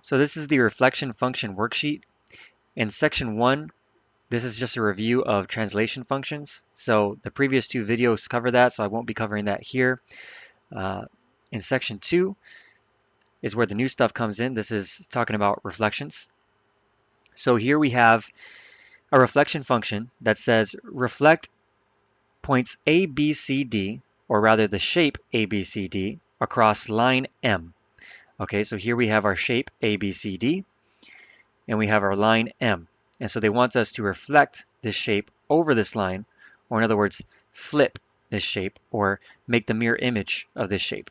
So this is the reflection function worksheet. In section 1, this is just a review of translation functions. So the previous 2 videos cover that, so I won't be covering that here. Uh, in section 2 is where the new stuff comes in. This is talking about reflections. So here we have a reflection function that says reflect points A, B, C, D, or rather the shape A, B, C, D across line M. Okay, so here we have our shape A, B, C, D, and we have our line M. And so they want us to reflect this shape over this line, or in other words, flip this shape, or make the mirror image of this shape.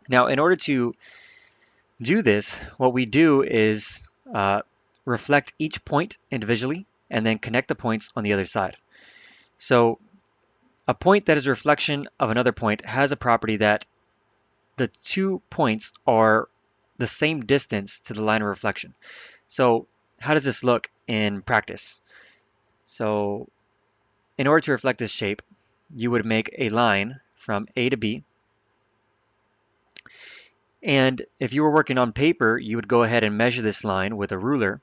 Now, in order to do this, what we do is reflect each point individually and then connect the points on the other side. So a point that is a reflection of another point has a property that the 2 points are the same distance to the line of reflection. So how does this look in practice? So in order to reflect this shape, you would make a line from A to B. And if you were working on paper, you would go ahead and measure this line with a ruler.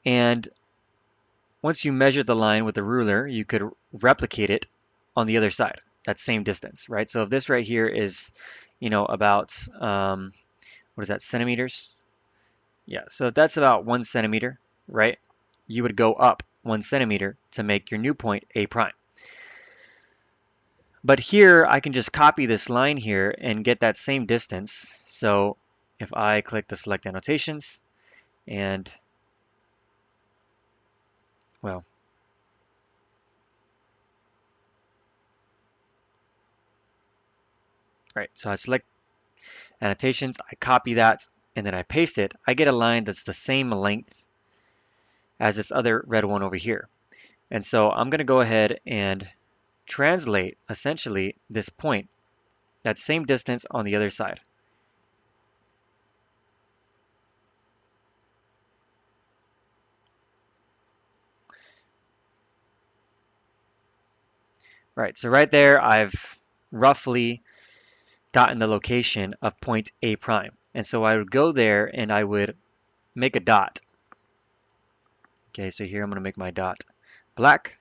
And once you measure the line with the ruler, you could replicate it on the other side, that same distance, right? So if this right here is, about, what is that, centimeters? Yeah, so if that's about 1 centimeter, right? You would go up 1 centimeter to make your new point A prime. But here, I can just copy this line here and get that same distance. So if I click the select annotations and, well, right, so I select annotations, I copy that, and then I paste it, I get a line that's the same length as this other red one over here. And so I'm going to go ahead and translate essentially this point, that same distance on the other side. Right, so right there I've roughly gotten the location of point A prime. And so I would go there and I would make a dot. Okay, so here I'm going to make my dot black,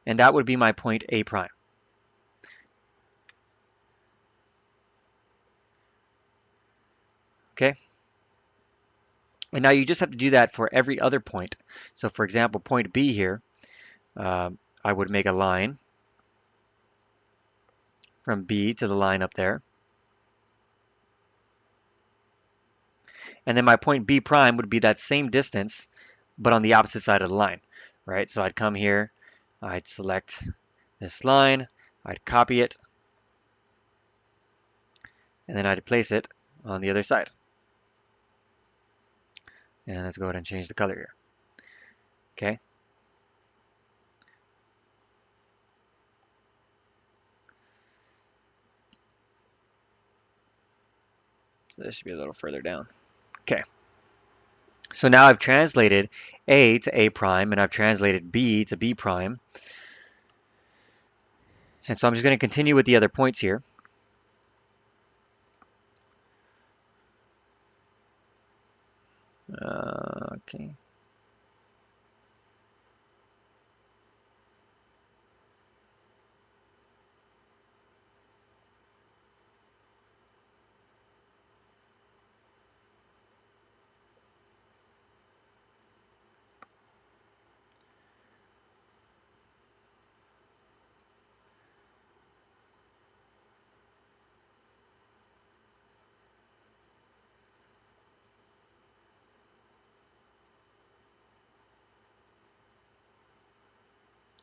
and that would be my point A prime. Okay, and now you just have to do that for every other point. So for example, point B here, I would make a line from B to the line up there. And then my point B prime would be that same distance, but on the opposite side of the line, right? So I'd come here, I'd select this line, I'd copy it, and then I'd place it on the other side. And let's go ahead and change the color here. Okay. So this should be a little further down. Okay. So now I've translated A to A prime, and I've translated B to B prime. And so I'm just going to continue with the other points here. Okay.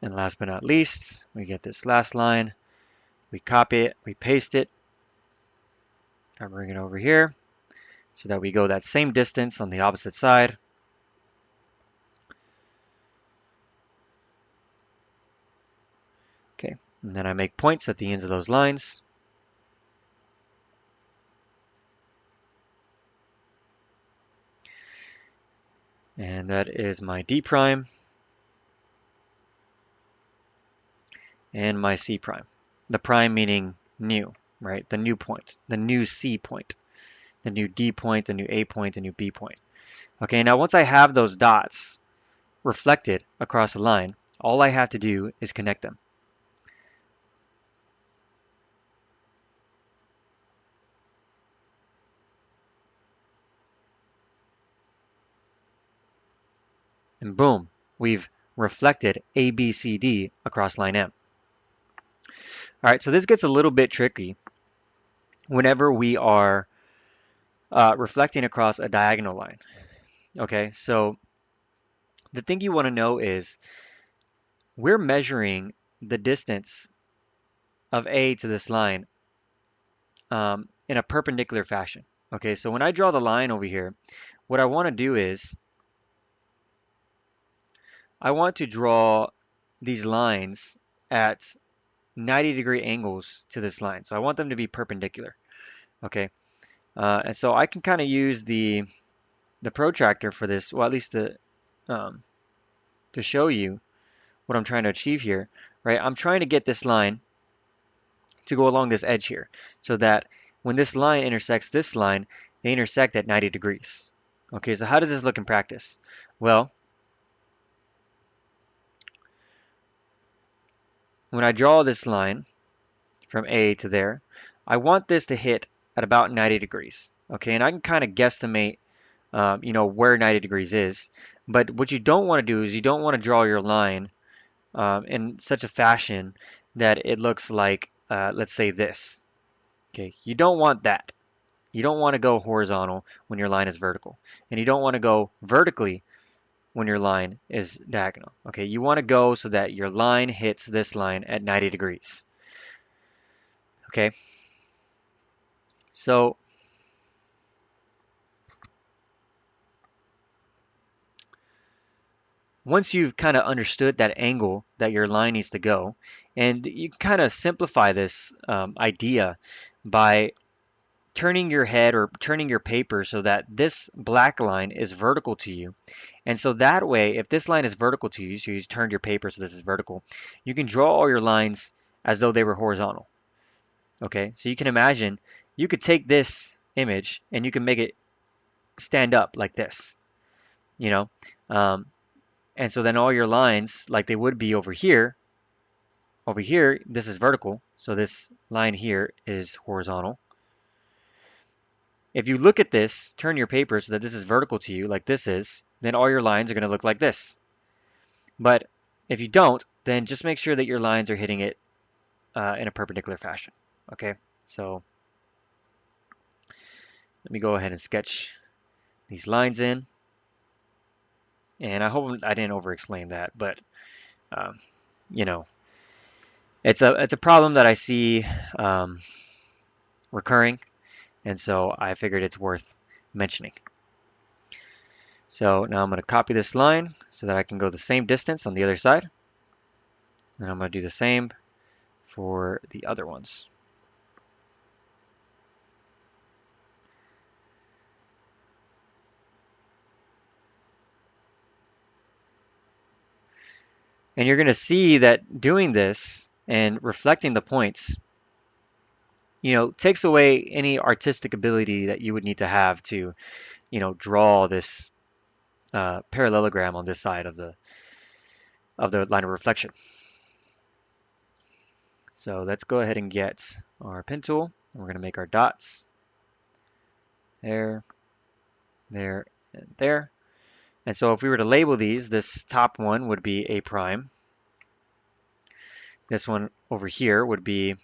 And last but not least, we get this last line. We copy it, we paste it. I bring it over here so that we go that same distance on the opposite side. Okay, and then I make points at the ends of those lines. And that is my D prime and my C prime. The prime meaning new, right? The new point, the new C point, the new D point, the new A point, the new B point. Okay, now once I have those dots reflected across the line, all I have to do is connect them. And boom, we've reflected ABCD across line M. All right, so this gets a little bit tricky whenever we are reflecting across a diagonal line. Okay, so the thing you want to know is we're measuring the distance of A to this line in a perpendicular fashion. Okay, so when I draw the line over here, what I want to do is I want to draw these lines at 90-degree angles to this line. So I want them to be perpendicular. Okay, and so I can kind of use the protractor for this, well, at least um, to show you what I'm trying to achieve here, right? I'm trying to get this line to go along this edge here so that when this line intersects this line, they intersect at 90 degrees. Okay, so how does this look in practice? Well, when I draw this line from A to there, I want this to hit at about 90 degrees. Okay, and I can kind of guesstimate, where 90 degrees is. But what you don't want to do is you don't want to draw your line in such a fashion that it looks like, let's say this. Okay, you don't want that. You don't want to go horizontal when your line is vertical. And you don't want to go vertically when your line is diagonal. Okay, you want to go so that your line hits this line at 90 degrees. Okay, so once you've kind of understood that angle that your line needs to go, and you kind of simplify this idea by turning your head or turning your paper so that this black line is vertical to you. And so that way, if this line is vertical to you, so you turned your paper so this is vertical, you can draw all your lines as though they were horizontal. Okay, so you can imagine you could take this image and you can make it stand up like this, you know? Um, and so then all your lines, like they would be over here, this is vertical, so this line here is horizontal. If you look at this, turn your paper so that this is vertical to you, like this is, then all your lines are going to look like this. But if you don't, then just make sure that your lines are hitting it in a perpendicular fashion. Okay, so let me go ahead and sketch these lines in. And I hope I didn't over-explain that, but um, you know, it's a problem that I see um, recurring, and so I figured it's worth mentioning. So now I'm going to copy this line so that I can go the same distance on the other side. And I'm going to do the same for the other ones. And you're going to see that doing this and reflecting the points, takes away any artistic ability that you would need to have to, draw this parallelogram on this side of the line of reflection. So let's go ahead and get our pen tool. And we're going to make our dots there, there, and there. And so if we were to label these, this top one would be A prime. This one over here would be,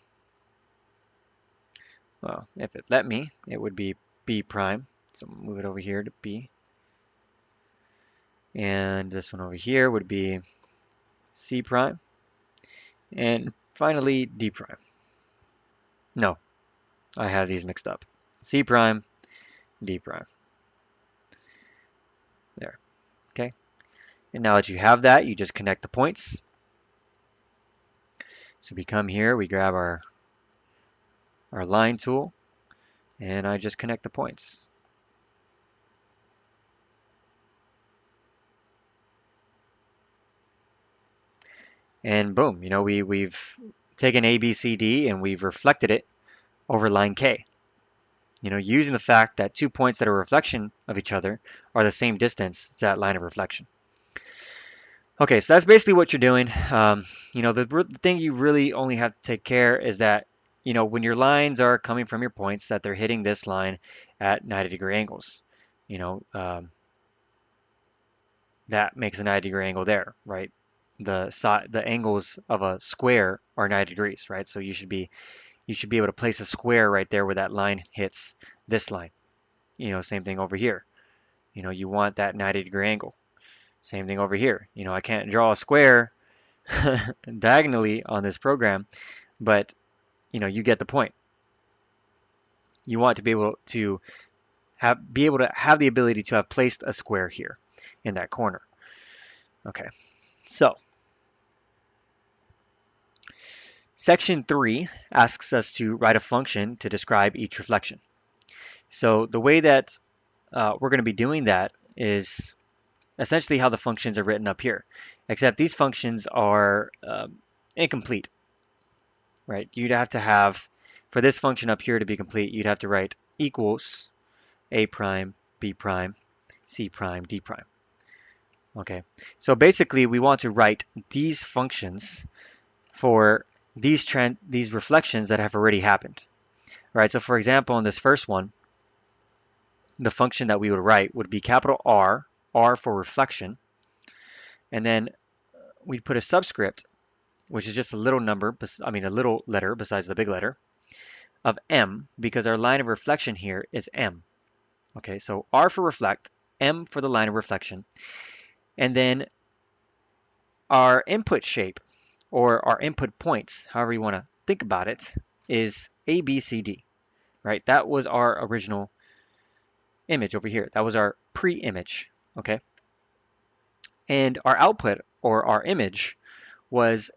well, if it let me, it would be B prime. So move it over here to B. And this one over here would be C prime. And finally, D prime. No, I have these mixed up. C prime, D prime. There, okay? And now that you have that, you just connect the points. So we come here, we grab our line tool, and I just connect the points. And boom, we've taken A, B, C, D, and we've reflected it over line K. Using the fact that 2 points that are a reflection of each other are the same distance as that line of reflection. Okay, so that's basically what you're doing. The thing you really only have to take care is that, when your lines are coming from your points, that they're hitting this line at 90-degree angles. You know, um, that makes a 90-degree angle there, right? The angles of a square are 90 degrees, right? So you should be able to place a square right there where that line hits this line. Same thing over here. You want that 90-degree angle. Same thing over here. I can't draw a square diagonally on this program, but you get the point. You want to be able to have the ability to have placed a square here in that corner. Okay, so section 3 asks us to write a function to describe each reflection. So the way that we're going to be doing that is essentially how the functions are written up here, except these functions are incomplete, right? You'd have to have, for this function up here to be complete, you'd have to write equals a prime, b prime, c prime, d prime. Okay, so basically we want to write these functions for these reflections that have already happened, right? So for example, in this first one, the function that we would write would be capital R for reflection, and then we'd put a subscript, which is just a little number, a little letter besides the big letter, of M, because our line of reflection here is M. Okay, so R for reflect, M for the line of reflection, and then our input shape, or our input points, however you want to think about it, is A, B, C, D, right? That was our original image over here. That was our pre-image, okay? And our output, or our image, was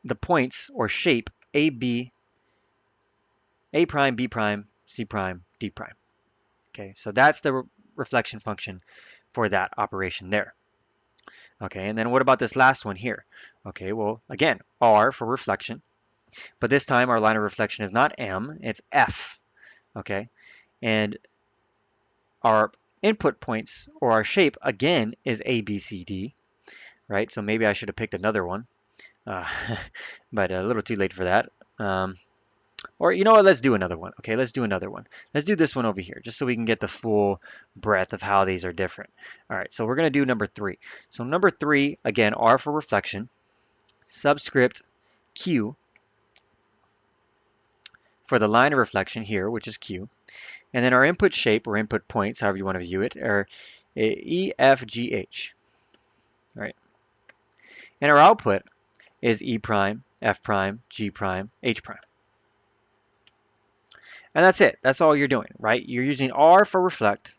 the points or shape A, B, A prime, B prime, C prime, D prime. Okay, so that's the reflection function for that operation there. Okay, and then what about this last one here? Okay, well, again, R for reflection, but this time our line of reflection is not M, it's F. Okay, and our input points or our shape again is A, B, C, D, right? So maybe I should have picked another one, uh, but a little too late for that. Or you know what, let's do another one. Okay, let's do another one. Let's do this one over here, just so we can get the full breadth of how these are different. All right, so we're going to do number 3. So number 3, again, R for reflection, subscript Q for the line of reflection here, which is Q. And then our input shape or input points, however you want to view it, are E, F, G, H. All right. And our output is E prime, F prime, G prime, H prime. And that's it. That's all you're doing, right? You're using R for reflect.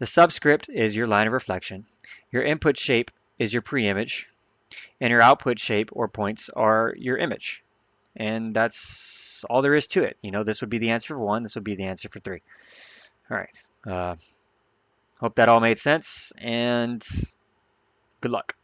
The subscript is your line of reflection. Your input shape is your pre-image. And your output shape or points are your image. And that's all there is to it. This would be the answer for 1. This would be the answer for 3. All right. Hope that all made sense, and good luck.